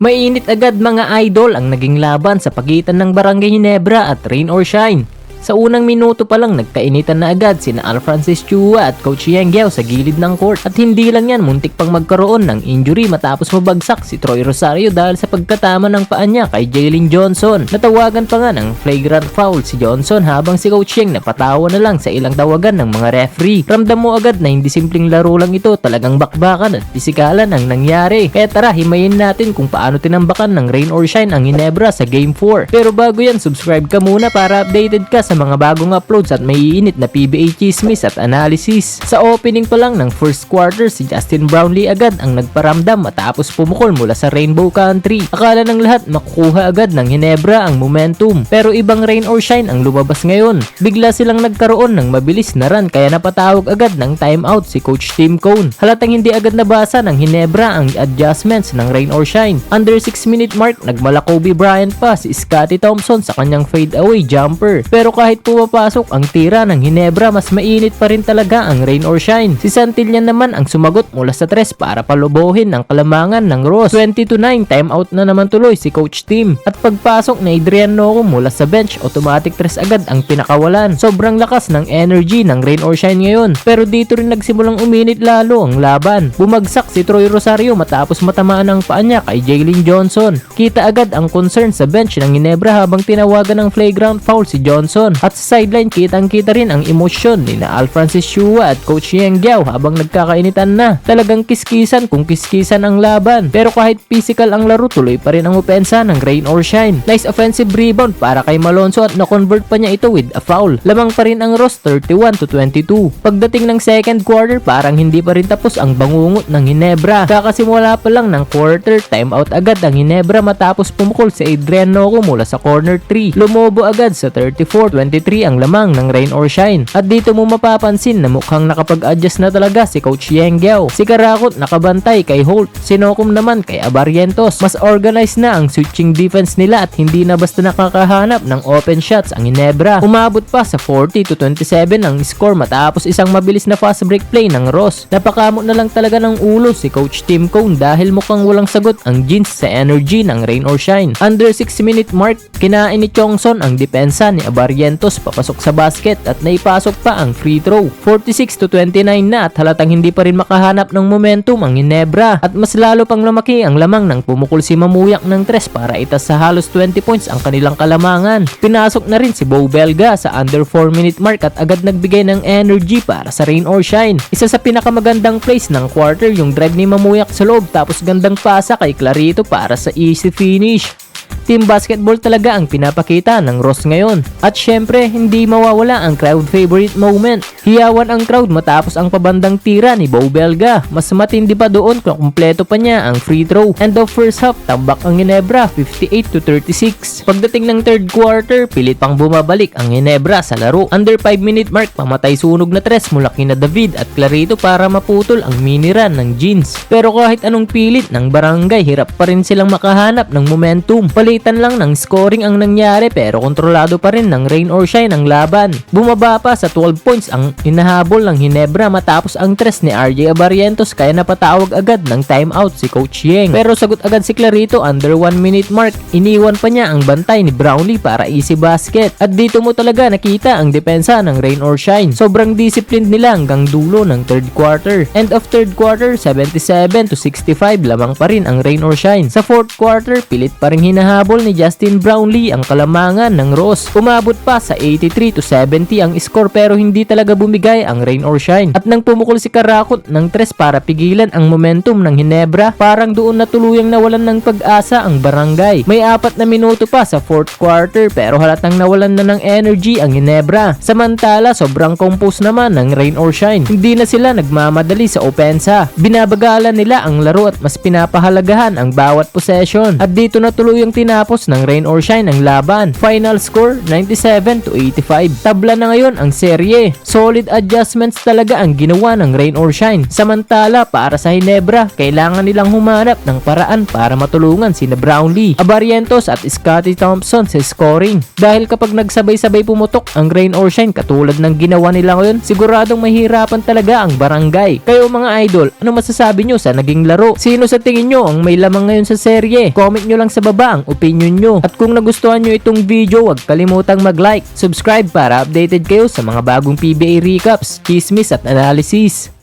Mainit agad mga idol ang naging laban sa pagitan ng Barangay Ginebra at Rain or Shine. Sa unang minuto pa lang nagkainitan na agad sina Alfrancis Chua at Coach Yang Giao sa gilid ng court. At hindi lang yan, muntik pang magkaroon ng injury matapos mabagsak si Troy Rosario dahil sa pagkatama ng paa niya kay Jalen Johnson. Natawagan pa nga ng flagrant foul si Johnson habang si Coach Yang napatawa na lang sa ilang tawagan ng mga referee. Ramdam mo agad na hindi simpleng laro lang ito, talagang bakbakan at pisikalan ang nangyari. Kaya tara, himayin natin kung paano tinambakan ng Rain or Shine ang Ginebra sa Game 4. Pero bago yan, subscribe ka muna para updated ka sa mga bagong uploads at may iinit na PBA chismis at analysis. Sa opening pa lang ng first quarter, si Justin Brownlee agad ang nagparamdam matapos pumukol mula sa Rainbow Country. Akala ng lahat makukuha agad ng Ginebra ang momentum, pero ibang Rain or Shine ang lumabas ngayon. Bigla silang nagkaroon ng mabilis na run kaya napatawag agad ng timeout si Coach Tim Cone. Halatang hindi agad nabasa ng Ginebra ang adjustments ng Rain or Shine. Under 6-minute mark, nagmala Kobe Bryant pa si Scottie Thompson sa kanyang fade away jumper. Pero kahit pumapasok ang tira ng Ginebra, mas mainit pa rin talaga ang Rain or Shine. Si Santillan naman ang sumagot mula sa tres para palubohin ang kalamangan ng Ross. 20-9, timeout na naman tuloy si Coach Tim. At pagpasok ni Adrian Noco mula sa bench, automatic tres agad ang pinakawalan. Sobrang lakas ng energy ng Rain or Shine ngayon. Pero dito rin nagsimulang uminit lalo ang laban. Bumagsak si Troy Rosario matapos matamaan ang paa niya kay Jalen Johnson. Kita agad ang concern sa bench ng Ginebra habang tinawagan ng flagrant foul si Johnson. At sa sideline, kitang-kita rin ang emosyon ni na Alfrancis Chua at Coach Yang Giao habang nagkakainitan na. Talagang kiskisan kung kiskisan ang laban. Pero kahit physical ang laro, tuloy pa rin ang opensa ng Rain or Shine. Nice offensive rebound para kay Malonzo at na-convert pa niya ito with a foul. Lamang pa rin ang Ross 31-22. Pagdating ng second quarter, parang hindi pa rin tapos ang bangungot ng Ginebra. Kakasimula pa lang ng quarter, timeout agad ang Ginebra matapos pumukol si Adrian Noco mula sa corner 3. Lumobo agad sa 34-23 ang lamang ng Rain or Shine. At dito mo mapapansin na mukhang nakapag-adjust na talaga si Coach Yang Giao. Si Karakot nakabantay kay Holt, si Nocum naman kay Abarrientos. Mas organized na ang switching defense nila at hindi na basta nakakahanap ng open shots ang Ginebra. Umabot pa sa 40-27 ang score matapos isang mabilis na fast break play ng Ross. Napakamot na lang talaga ng ulo si Coach Tim Cone dahil mukhang walang sagot ang Jeans sa energy ng Rain or Shine. Under 6-minute mark, kinain ni Chongson ang depensa ni Abarrientos papasok sa basket at naipasok pa ang free throw. 46-29 na at halatang hindi pa rin makahanap ng momentum ang Ginebra at mas lalo pang lumaki ang lamang nang pumukol si Mamuyak ng tres para itas sa halos 20 points ang kanilang kalamangan. Pinasok na rin si Bo Belga sa under 4-minute mark at agad nagbigay ng energy para sa Rain or Shine. Isa sa pinakamagandang plays ng quarter yung drive ni Mamuyak sa loob tapos gandang pasa kay Clarito para sa easy finish. Team basketball talaga ang pinapakita ng Ross ngayon. At syempre, hindi mawawala ang crowd favorite moment. Hiyawan ang crowd matapos ang pabandang tira ni Bo Belga. Mas matindi pa doon kung kumpleto pa niya ang free throw. End of first half, tambak ang Ginebra 58-36. Pagdating ng third quarter, pilit pang bumabalik ang Ginebra sa laro. Under 5-minute mark, pamatay sunog na tres mula kina David at Clarito para maputol ang mini run ng Jeans. Pero kahit anong pilit ng Barangay, hirap pa rin silang makahanap ng momentum. Palitan lang ng scoring ang nangyari pero kontrolado pa rin ng Rain or Shine ang laban. Bumaba pa sa 12 points ang hinahabol ng Ginebra matapos ang tres ni RJ Abarrientos kaya napatawag agad ng timeout si Coach Yang. Pero sagot agad si Clarito under 1-minute mark. Iniwan pa niya ang bantay ni Brownlee para easy basket. At dito mo talaga nakita ang depensa ng Rain or Shine. Sobrang disciplined nila hanggang dulo ng third quarter. End of third quarter, 77-65 lamang pa rin ang Rain or Shine. Sa fourth quarter, pilit pa rin hinahabol ni Justin Brownlee ang kalamangan ng Ross. Umabot pa sa 83-70 ang score pero hindi talaga bumigay ang Rain or Shine. At nang pumukol si Karakot ng tres para pigilan ang momentum ng Ginebra, parang doon na tuluyang nawalan ng pag-asa ang Barangay. May 4 na minuto pa sa fourth quarter pero halatang nawalan na ng energy ang Ginebra. Samantala, sobrang compose naman ng Rain or Shine. Hindi na sila nagmamadali sa opensa. Binabagalan nila ang laro at mas pinapahalagahan ang bawat possession. At dito na tuluyang tinapos ng rain or shine ang laban. Final score 97-85. Tabla na ngayon ang serye. Solid adjustments talaga ang ginawa ng rain or shine. Samantala para sa Ginebra, kailangan nilang humanap ng paraan para matulungan sina Brownlee, Abarientos at Scottie Thompson sa scoring. Dahil kapag nagsabay-sabay pumutok ang rain or shine katulad ng ginawa nila ngayon, siguradong mahirapan talaga ang barangay. Kayo mga idol, ano masasabi nyo sa naging laro? Sino sa tingin nyo ang may lamang ngayon sa serye? Comment nyo lang sa baba ang opinion nyo. At kung nagustuhan nyo itong video, huwag kalimutang mag-like, subscribe para updated kayo sa mga bagong PBA recaps, chismis at analysis.